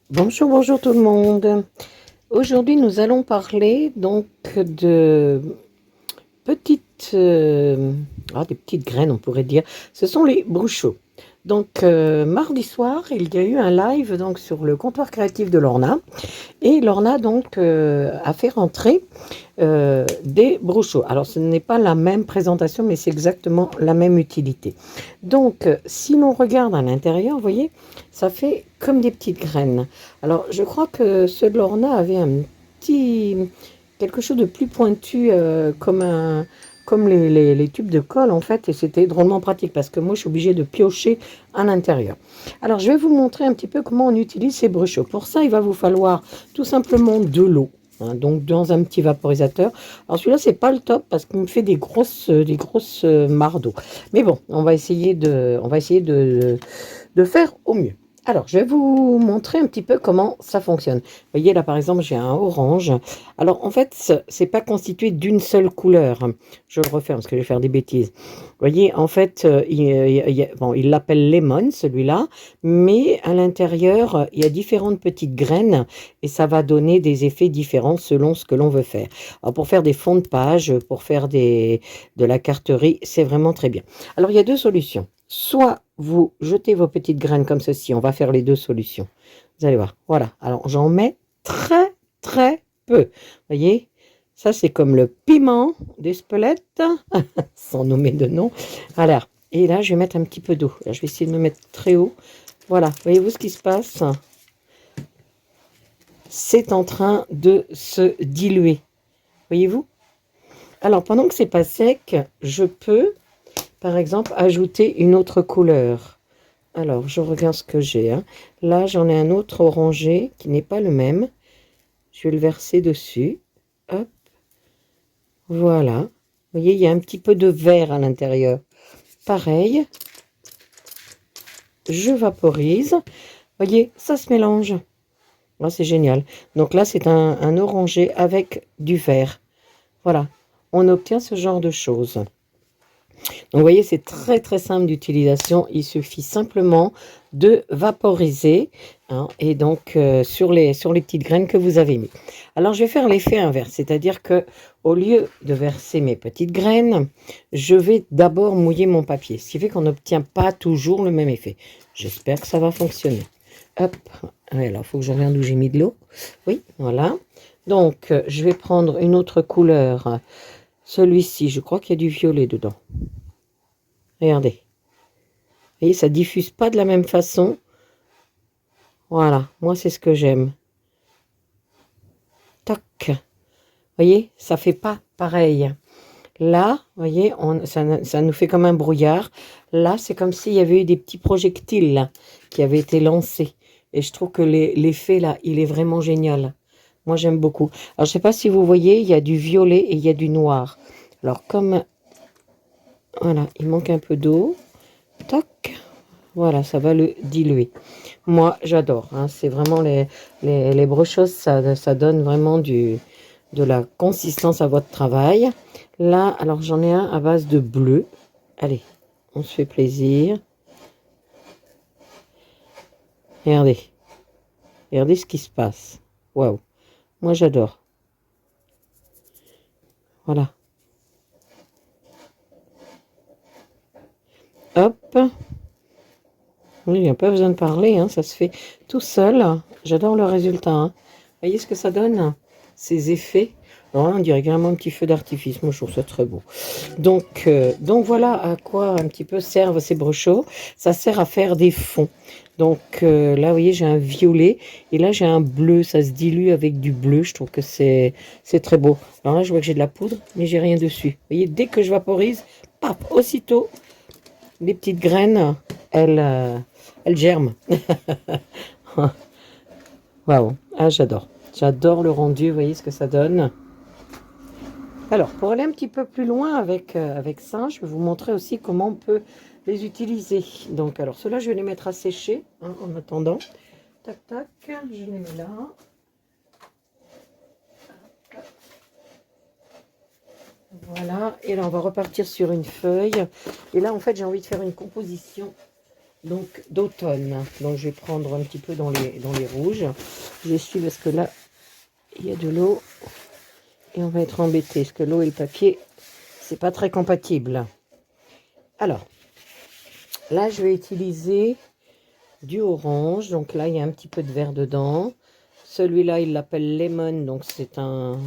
Bonjour, bonjour tout le monde. Aujourd'hui, nous allons parler donc de petites, des petites graines, on pourrait dire. Ce sont les bruchots. Donc, mardi soir, il y a eu un live donc sur le comptoir créatif de Lorna. Et Lorna donc a fait rentrer des bruchots. Alors ce n'est pas la même présentation, mais c'est exactement la même utilité. Donc si l'on regarde à l'intérieur, vous voyez, ça fait comme des petites graines. Alors je crois que ceux de Lorna avaient un petit quelque chose de plus pointu comme les tubes de colle en fait, et c'était drôlement pratique parce que moi je suis obligée de piocher à l'intérieur. Alors je vais vous montrer un petit peu comment on utilise ces bruchots. Pour ça, il va vous falloir tout simplement de l'eau. Hein, donc dans un petit vaporisateur. Alors celui-là c'est pas le top parce qu'il me fait des grosses mares d'eau. Mais bon, on va essayer de faire au mieux. Alors, je vais vous montrer un petit peu comment ça fonctionne. Vous voyez, là, par exemple, j'ai un orange. Alors, en fait, c'est pas constitué d'une seule couleur. Je le refais parce que je vais faire des bêtises. Vous voyez, en fait, bon, il l'appelle lemon, celui-là, mais à l'intérieur, il y a différentes petites graines et ça va donner des effets différents selon ce que l'on veut faire. Alors, pour faire des fonds de page, pour faire de la carterie, c'est vraiment très bien. Alors, il y a deux solutions. Soit vous jetez vos petites graines comme ceci. On va faire les deux solutions. Vous allez voir. Voilà. Alors, j'en mets très, très peu. Vous voyez, ça, c'est comme le piment d'Espelette, sans nommer de nom. Alors, et là, je vais mettre un petit peu d'eau. Je vais essayer de me mettre très haut. Voilà. Voyez-vous ce qui se passe? C'est en train de se diluer. Voyez-vous? Alors, pendant que c'est pas sec, je peux, par exemple, ajouter une autre couleur. Alors, je regarde ce que j'ai. Hein. Là, j'en ai un autre orangé qui n'est pas le même. Je vais le verser dessus. Hop, voilà. Vous voyez, il y a un petit peu de vert à l'intérieur. Pareil, je vaporise. Vous voyez, ça se mélange. Là, c'est génial. Donc là, c'est un orangé avec du vert. Voilà, on obtient ce genre de choses. Donc, vous voyez, c'est très très simple d'utilisation. Il suffit simplement de vaporiser hein, et donc sur les petites graines que vous avez mis. Alors, je vais faire l'effet inverse, c'est-à-dire que au lieu de verser mes petites graines, je vais d'abord mouiller mon papier, ce qui fait qu'on n'obtient pas toujours le même effet. J'espère que ça va fonctionner. Hop, alors, il faut que je regarde où j'ai mis de l'eau. Oui, voilà. Donc, je vais prendre une autre couleur. Celui-ci, je crois qu'il y a du violet dedans. Regardez. Vous voyez, ça diffuse pas de la même façon. Voilà, moi c'est ce que j'aime. Tac. Vous voyez, ça fait pas pareil. Là, vous voyez, ça nous fait comme un brouillard. Là, c'est comme s'il y avait eu des petits projectiles là, qui avaient été lancés. Et je trouve que l'effet là, il est vraiment génial. Moi, j'aime beaucoup. Alors, je sais pas si vous voyez, il y a du violet et il y a du noir. Alors, comme, voilà, il manque un peu d'eau. Tac. Voilà, ça va le diluer. Moi, j'adore. Hein, c'est vraiment les brochures, ça donne vraiment de la consistance à votre travail. Là, alors j'en ai un à base de bleu. Allez, on se fait plaisir. Regardez. Regardez ce qui se passe. Waouh. Moi, j'adore. Voilà. Hop. Oui, il n'y a pas besoin de parler. Hein, ça se fait tout seul. J'adore le résultat. Hein. Voyez ce que ça donne? Ces effets. Alors là, on dirait vraiment un petit feu d'artifice. Moi, je trouve ça très beau. Donc voilà à quoi un petit peu servent ces brochures. Ça sert à faire des fonds. Donc là, vous voyez, j'ai un violet et là, j'ai un bleu. Ça se dilue avec du bleu. Je trouve que c'est très beau. Alors là, je vois que j'ai de la poudre, mais j'ai rien dessus. Vous voyez, dès que je vaporise, paf, aussitôt, les petites graines, elles germent. Waouh, ah, j'adore. J'adore le rendu. Vous voyez ce que ça donne. Alors, pour aller un petit peu plus loin avec ça, je vais vous montrer aussi comment on peut les utiliser. Donc, alors, ceux-là, je vais les mettre à sécher hein, en attendant. Tac, tac, je les mets là. Voilà, et là, on va repartir sur une feuille. Et là, en fait, j'ai envie de faire une composition donc d'automne. Donc je vais prendre un petit peu dans les rouges. J'essuie parce que là, il y a de l'eau et on va être embêté parce que l'eau et le papier, c'est pas très compatible. Alors, là, je vais utiliser du orange. Donc là, il y a un petit peu de vert dedans. Celui-là, il l'appelle lemon. Donc c'est un...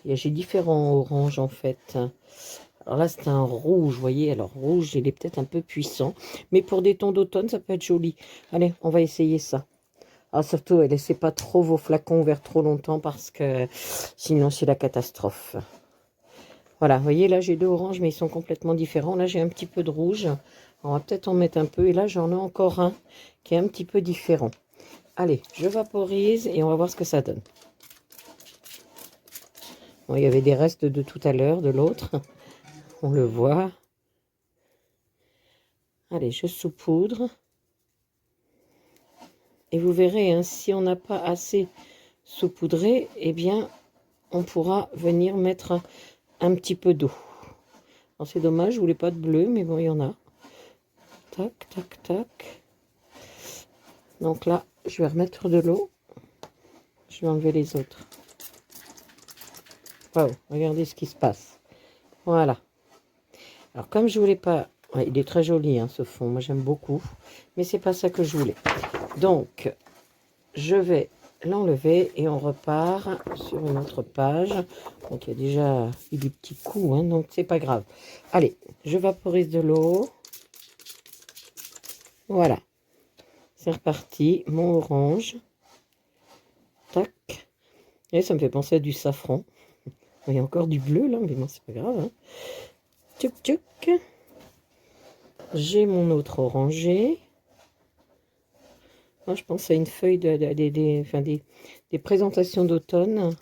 J'ai différents oranges en fait. Alors là, c'est un rouge, vous voyez. Alors rouge, il est peut-être un peu puissant. Mais pour des tons d'automne, ça peut être joli. Allez, on va essayer ça. Ah, surtout, ne laissez pas trop vos flacons ouverts trop longtemps parce que sinon, c'est la catastrophe. Voilà, vous voyez, là, j'ai deux oranges, mais ils sont complètement différents. Là, j'ai un petit peu de rouge. On va peut-être en mettre un peu. Et là, j'en ai encore un qui est un petit peu différent. Allez, je vaporise et on va voir ce que ça donne. Bon, il y avait des restes de tout à l'heure, de l'autre. On le voit. Allez, je saupoudre. Et vous verrez, hein, si on n'a pas assez saupoudré, eh bien, on pourra venir mettre un petit peu d'eau. C'est dommage, je voulais pas de bleu, mais bon, il y en a. Tac, tac, tac. Donc là, je vais remettre de l'eau. Je vais enlever les autres. Waouh, regardez ce qui se passe. Voilà. Alors, comme je voulais pas... Ouais, il est très joli, hein, ce fond. Moi, j'aime beaucoup. Mais c'est pas ça que je voulais. Donc, je vais l'enlever et on repart sur une autre page. Donc, il y a déjà eu des petits coups, hein, donc c'est pas grave. Allez, je vaporise de l'eau. Voilà. C'est reparti. Mon orange. Tac. Et ça me fait penser à du safran. Il y a encore du bleu là, mais bon, c'est pas grave. Hein. Tchouk tchouk. J'ai mon autre orangé. Moi, je pense à une feuille des présentations d'automne.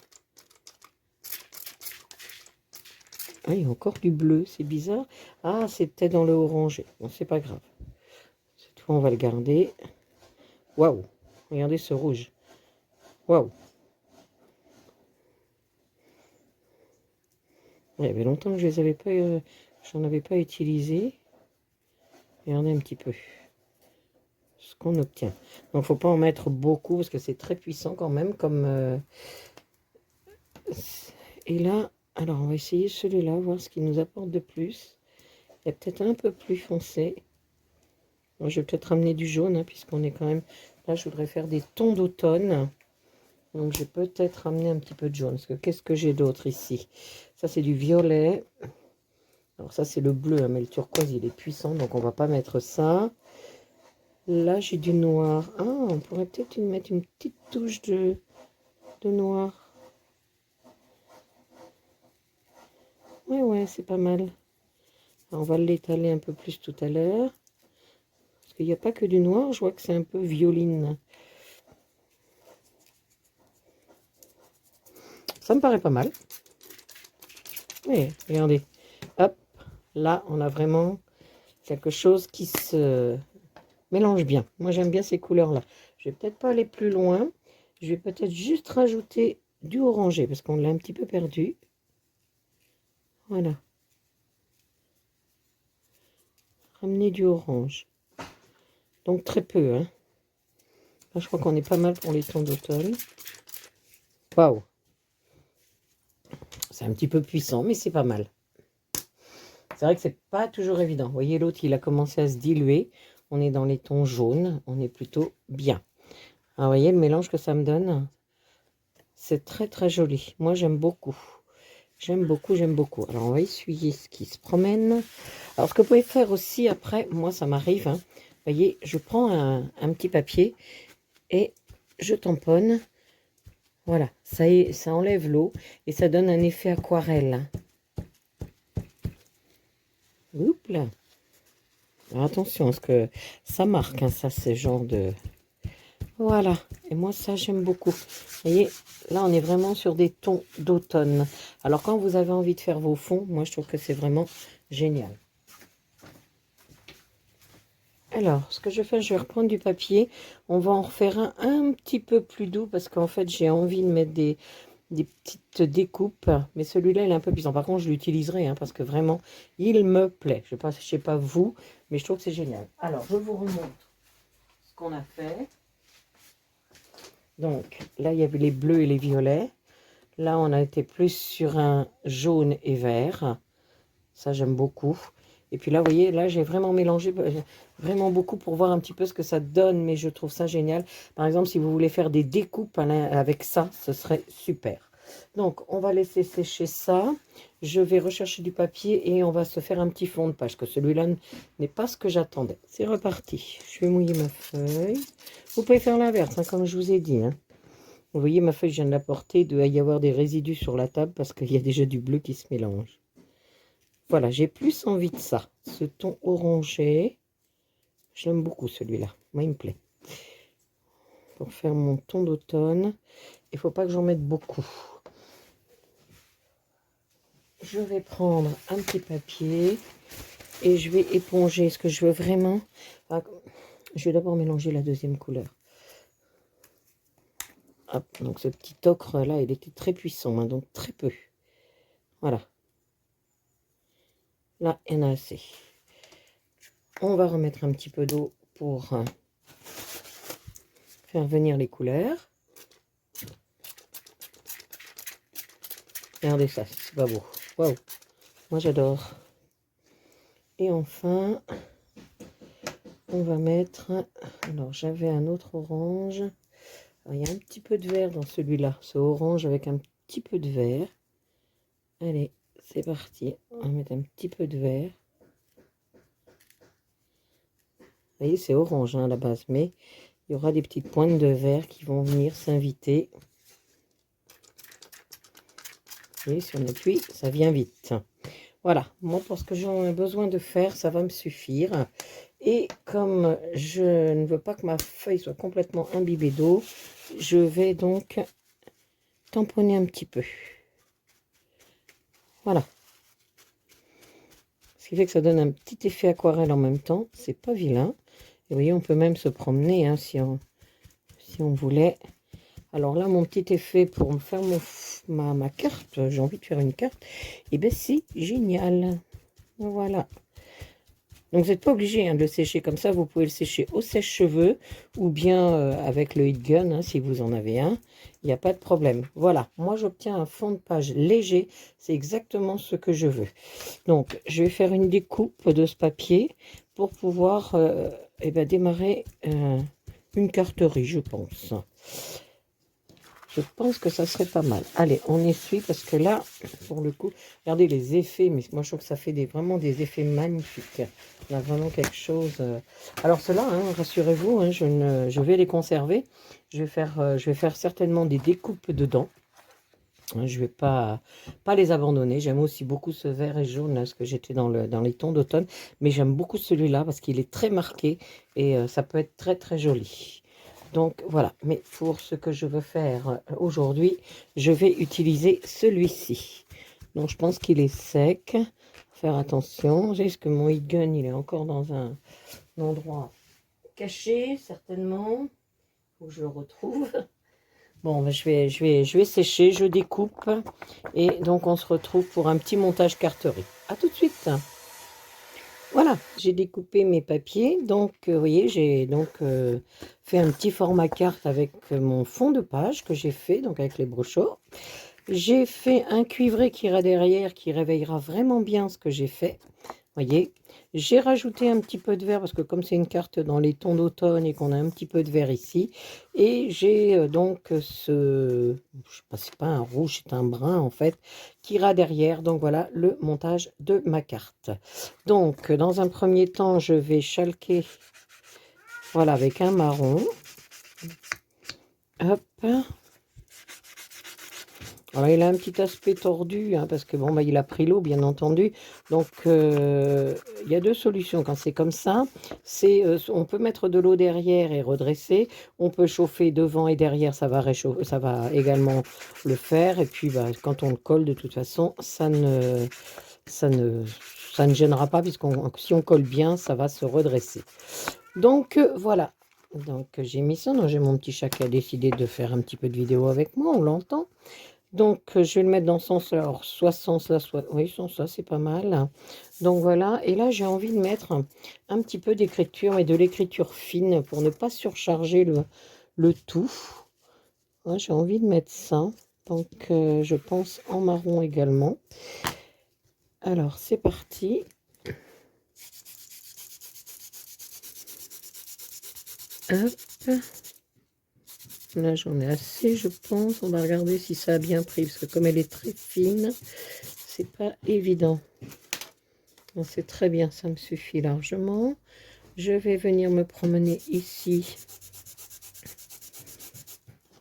Ah, il y a encore du bleu, c'est bizarre. Ah, c'est peut-être dans le orangé. Bon, c'est pas grave. C'est tout, on va le garder. Waouh, regardez ce rouge. Waouh. Il y avait longtemps que je les avais pas, j'en avais pas utilisé. Regardez un petit peu ce qu'on obtient. Donc, faut pas en mettre beaucoup parce que c'est très puissant quand même. Et là, alors on va essayer celui-là, voir ce qu'il nous apporte de plus. Il est peut-être un peu plus foncé. Moi, je vais peut-être ramener du jaune, hein, puisqu'on est quand même... Là, je voudrais faire des tons d'automne. Donc, je vais peut-être ramener un petit peu de jaune. Parce que qu'est-ce que j'ai d'autre ici? Ça, c'est du violet. Alors, ça, c'est le bleu, hein, mais le turquoise, il est puissant. Donc, on va pas mettre ça. Là, j'ai du noir. Ah, on pourrait peut-être mettre une petite touche de noir. Ouais, c'est pas mal. Alors, on va l'étaler un peu plus tout à l'heure. Parce qu'il n'y a pas que du noir. Je vois que c'est un peu violine. Ça me paraît pas mal. Oui, regardez. Hop, là, on a vraiment quelque chose qui se mélange bien. Moi, j'aime bien ces couleurs-là. Je vais peut-être pas aller plus loin. Je vais peut-être juste rajouter du orangé parce qu'on l'a un petit peu perdu. Voilà. Ramener du orange. Donc, très peu, hein. Là, je crois qu'on est pas mal pour les tons d'automne. Waouh. C'est un petit peu puissant, mais c'est pas mal. C'est vrai que c'est pas toujours évident. Vous voyez, l'autre, il a commencé à se diluer. On est dans les tons jaunes. On est plutôt bien. Alors, vous voyez le mélange que ça me donne? C'est très, très joli. Moi, j'aime beaucoup. J'aime beaucoup, j'aime beaucoup. Alors, on va essuyer ce qui se promène. Alors, ce que vous pouvez faire aussi, après, moi, ça m'arrive. Hein. Vous voyez, je prends un petit papier et je tamponne. Voilà, ça enlève l'eau et ça donne un effet aquarelle. Oups là. Alors, attention, parce que ça marque, hein, ça, c'est genre de... Voilà, et moi, ça, j'aime beaucoup. Vous voyez, là, on est vraiment sur des tons d'automne. Alors, quand vous avez envie de faire vos fonds, moi, je trouve que c'est vraiment génial. Alors, ce que je fais, je vais reprendre du papier. On va en refaire un petit peu plus doux parce qu'en fait, j'ai envie de mettre des petites découpes. Mais celui-là, il est un peu puissant. Par contre, je l'utiliserai hein, parce que vraiment, il me plaît. Je ne sais pas vous, mais je trouve que c'est génial. Alors, je vous remontre ce qu'on a fait. Donc, là, il y avait les bleus et les violets. Là, on a été plus sur un jaune et vert. Ça, j'aime beaucoup. Et puis là, vous voyez, là, j'ai vraiment mélangé vraiment beaucoup pour voir un petit peu ce que ça donne. Mais je trouve ça génial. Par exemple, si vous voulez faire des découpes avec ça, ce serait super. Donc, on va laisser sécher ça. Je vais rechercher du papier et on va se faire un petit fond de page. Que celui-là n'est pas ce que j'attendais. C'est reparti. Je vais mouiller ma feuille. Vous pouvez faire l'inverse, hein, comme je vous ai dit. Hein. Vous voyez, ma feuille, je viens de la porter. Il doit y avoir des résidus sur la table parce qu'il y a déjà du bleu qui se mélange. Voilà, j'ai plus envie de ça. Ce ton orangé, je l'aime beaucoup celui-là. Moi, il me plaît. Pour faire mon ton d'automne, il ne faut pas que j'en mette beaucoup. Je vais prendre un petit papier et je vais éponger. Ce que je veux vraiment... Je vais d'abord mélanger la deuxième couleur. Hop, donc ce petit ocre là, il était très puissant, hein, donc très peu. Voilà. Là, il y en a assez. On va remettre un petit peu d'eau pour faire venir les couleurs. Regardez ça, c'est pas beau. Waouh, moi j'adore. Et enfin, on va mettre... Alors, j'avais un autre orange. Alors, il y a un petit peu de vert dans celui-là. Ce orange avec un petit peu de vert. Allez, c'est parti. On va mettre un petit peu de vert. Vous voyez, c'est orange hein, à la base, mais il y aura des petites pointes de vert qui vont venir s'inviter. Et si on appuie, ça vient vite. Voilà, moi pour ce que j'en ai besoin de faire, ça va me suffire. Et comme je ne veux pas que ma feuille soit complètement imbibée d'eau, je vais donc tamponner un petit peu. Voilà. Ce qui fait que ça donne un petit effet aquarelle en même temps. C'est pas vilain. Et vous voyez, on peut même se promener hein, si on voulait. Alors là, mon petit effet pour me faire ma carte, j'ai envie de faire une carte, et bien c'est génial. Voilà. Donc vous n'êtes pas obligé hein, de le sécher comme ça, vous pouvez le sécher au sèche-cheveux ou bien avec le heat gun, hein, si vous en avez un, il n'y a pas de problème. Voilà, moi j'obtiens un fond de page léger, c'est exactement ce que je veux. Donc je vais faire une découpe de ce papier pour pouvoir démarrer une carterie, je pense. Je pense que ça serait pas mal. Allez, on essuie parce que là, pour le coup, regardez les effets. Mais moi, je trouve que ça fait vraiment des effets magnifiques. On a vraiment quelque chose. Alors, ceux-là, hein, rassurez-vous, hein, je vais les conserver. Je vais faire certainement des découpes dedans. Hein, je ne vais pas les abandonner. J'aime aussi beaucoup ce vert et jaune, là, parce que j'étais dans les tons d'automne. Mais j'aime beaucoup celui-là parce qu'il est très marqué et ça peut être très, très joli. Donc voilà, mais pour ce que je veux faire aujourd'hui, je vais utiliser celui-ci. Donc je pense qu'il est sec. Faire attention. Est-ce que mon heat gun, il est encore dans un endroit caché, certainement. Il faut que je le retrouve. Bon, ben, je vais sécher, je découpe. Et donc on se retrouve pour un petit montage carterie. À tout de suite. Voilà, j'ai découpé mes papiers. Donc, vous voyez, j'ai donc fait un petit format carte avec mon fond de page que j'ai fait, donc avec les brochures. J'ai fait un cuivré qui ira derrière, qui réveillera vraiment bien ce que j'ai fait. Voyez, j'ai rajouté un petit peu de vert parce que comme c'est une carte dans les tons d'automne et qu'on a un petit peu de vert ici, et j'ai donc je sais pas, c'est pas un rouge, c'est un brun en fait, qui ira derrière. Donc voilà le montage de ma carte. Donc dans un premier temps, je vais chalquer, voilà, avec un marron. Hop. Alors, il a un petit aspect tordu, hein, parce que bon, bah, il a pris l'eau, bien entendu. Donc, il y a deux solutions quand c'est comme ça. On peut mettre de l'eau derrière et redresser. On peut chauffer devant et derrière, ça va réchauffer, ça va également le faire. Et puis, bah, quand on le colle, de toute façon, ça ne gênera pas, puisque si on colle bien, ça va se redresser. Donc, voilà. Donc, j'ai mis ça. Donc, j'ai mon petit chat qui a décidé de faire un petit peu de vidéo avec moi, on l'entend. Donc, je vais le mettre dans ce sens-là. Alors, soit ce sens-là, soit... Oui, ce sens-là, c'est pas mal. Donc, voilà. Et là, j'ai envie de mettre un petit peu d'écriture, mais de l'écriture fine pour ne pas surcharger le tout. Ouais, j'ai envie de mettre ça. Donc, je pense en marron également. Alors, c'est parti. Hop. Là, j'en ai assez, je pense. On va regarder si ça a bien pris, parce que comme elle est très fine, c'est pas évident. C'est très bien, ça me suffit largement. Je vais venir me promener ici.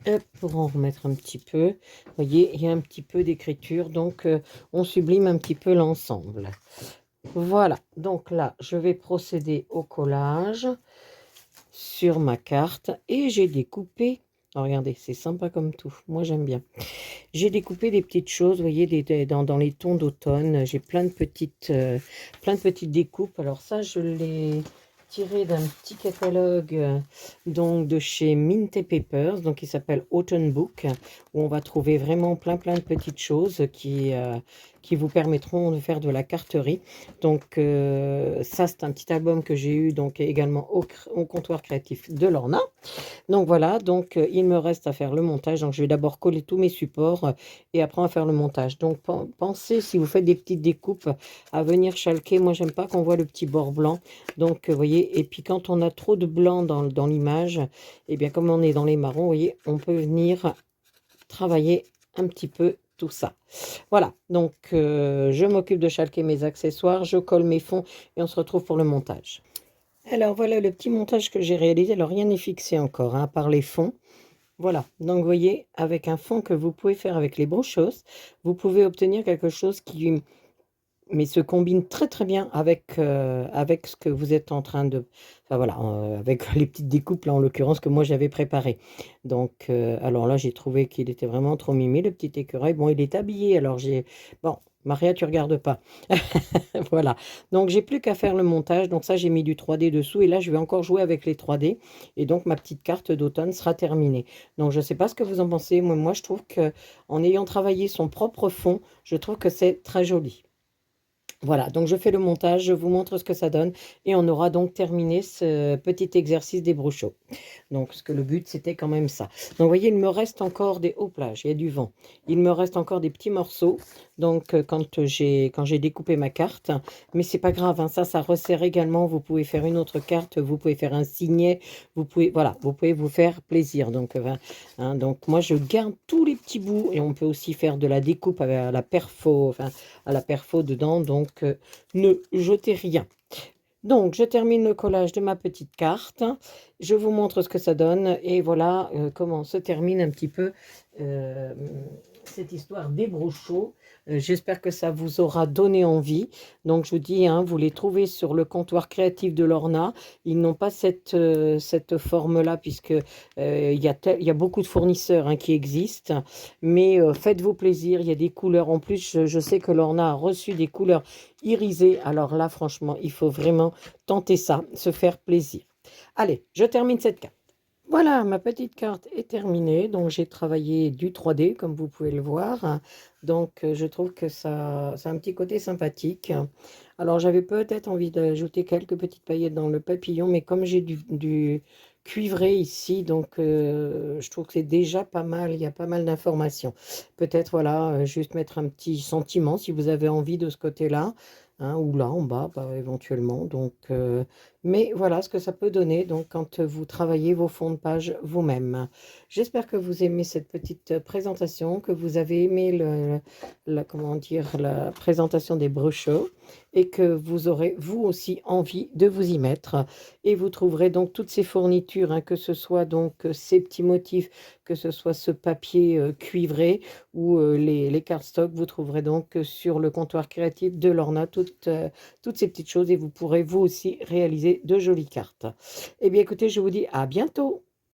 Hop, pour en remettre un petit peu. Vous voyez, il y a un petit peu d'écriture, donc on sublime un petit peu l'ensemble. Voilà, donc là, je vais procéder au collage sur ma carte et j'ai découpé. Oh, regardez, c'est sympa comme tout. Moi, j'aime bien. J'ai découpé des petites choses, vous voyez, dans les tons d'automne. J'ai plein de petites découpes. Alors ça, je l'ai tiré d'un petit catalogue donc de chez Mint Papers, donc il s'appelle Autumn Book, où on va trouver vraiment plein de petites choses qui vous permettront de faire de la carterie. Donc ça, c'est un petit album que j'ai eu donc également au comptoir créatif de Lorna. Donc voilà, donc il me reste à faire le montage. Donc je vais d'abord coller tous mes supports et après on va faire le montage. Donc pensez, si vous faites des petites découpes, à venir chalquer. Moi, j'aime pas qu'on voit le petit bord blanc. Donc vous voyez, et puis quand on a trop de blanc dans l'image, et bien comme on est dans les marrons, vous voyez, on peut venir travailler un petit peu tout ça. Voilà, donc je m'occupe de chalquer mes accessoires, je colle mes fonds et on se retrouve pour le montage. Alors voilà le petit montage que j'ai réalisé. Alors rien n'est fixé encore, hein, à part les fonds. Voilà, donc vous voyez, avec un fond que vous pouvez faire avec les brochos, vous pouvez obtenir quelque chose qui se combine très bien avec ce que vous êtes en train de... Enfin voilà, avec les petites découpes là en l'occurrence que moi j'avais préparées. Donc, alors là j'ai trouvé qu'il était vraiment trop mimi, le petit écureuil. Bon, il est habillé, alors j'ai... Bon, Maria, tu regardes pas. Voilà, donc j'ai plus qu'à faire le montage. Donc ça, j'ai mis du 3D dessous et là je vais encore jouer avec les 3D et donc ma petite carte d'automne sera terminée. Donc je ne sais pas ce que vous en pensez. Moi je trouve que en ayant travaillé son propre fond, je trouve que c'est très joli. Voilà, donc je fais le montage, je vous montre ce que ça donne et on aura donc terminé ce petit exercice des brochots. Donc, parce que le but, c'était quand même ça. Donc, vous voyez, il me reste encore des hauts plages, il y a du vent. Il me reste encore des petits morceaux, donc quand j'ai découpé ma carte. Mais c'est pas grave, hein, ça resserre également. Vous pouvez faire une autre carte, vous pouvez faire un signet, vous pouvez, voilà, vous pouvez vous faire plaisir. Donc moi, je garde tous les petits bouts et on peut aussi faire de la découpe à la perfo, enfin, à la perfo dedans. Donc, ne jetez rien. Donc, je termine le collage de ma petite carte. Je vous montre ce que ça donne. Et voilà comment se termine un petit peu euh, cette histoire des brochots. J'espère que ça vous aura donné envie. Donc, je vous dis, hein, vous les trouvez sur le comptoir créatif de Lorna. Ils n'ont pas cette forme-là, puisque il y a beaucoup de fournisseurs, hein, qui existent. Mais faites-vous plaisir. Il y a des couleurs. En plus, je sais que Lorna a reçu des couleurs irisées. Alors là, franchement, il faut vraiment tenter ça, se faire plaisir. Allez, je termine cette carte. Voilà, ma petite carte est terminée. Donc, j'ai travaillé du 3D, comme vous pouvez le voir. Donc, je trouve que ça a un petit côté sympathique. Alors, j'avais peut-être envie d'ajouter quelques petites paillettes dans le papillon, mais comme j'ai du cuivré ici, donc je trouve que c'est déjà pas mal. Il y a pas mal d'informations. Peut-être, voilà, juste mettre un petit sentiment si vous avez envie de ce côté-là. Hein, ou là en bas, bah, éventuellement. Donc, mais voilà ce que ça peut donner donc quand vous travaillez vos fonds de page vous-même. J'espère que vous aimez cette petite présentation, que vous avez aimé comment dire, la présentation des brochots et que vous aurez vous aussi envie de vous y mettre. Et vous trouverez donc toutes ces fournitures, hein, que ce soit donc ces petits motifs, que ce soit ce papier cuivré ou les cardstock, vous trouverez donc sur le comptoir créatif de Lorna toutes ces petites choses et vous pourrez vous aussi réaliser de jolies cartes. Eh bien écoutez, je vous dis à bientôt.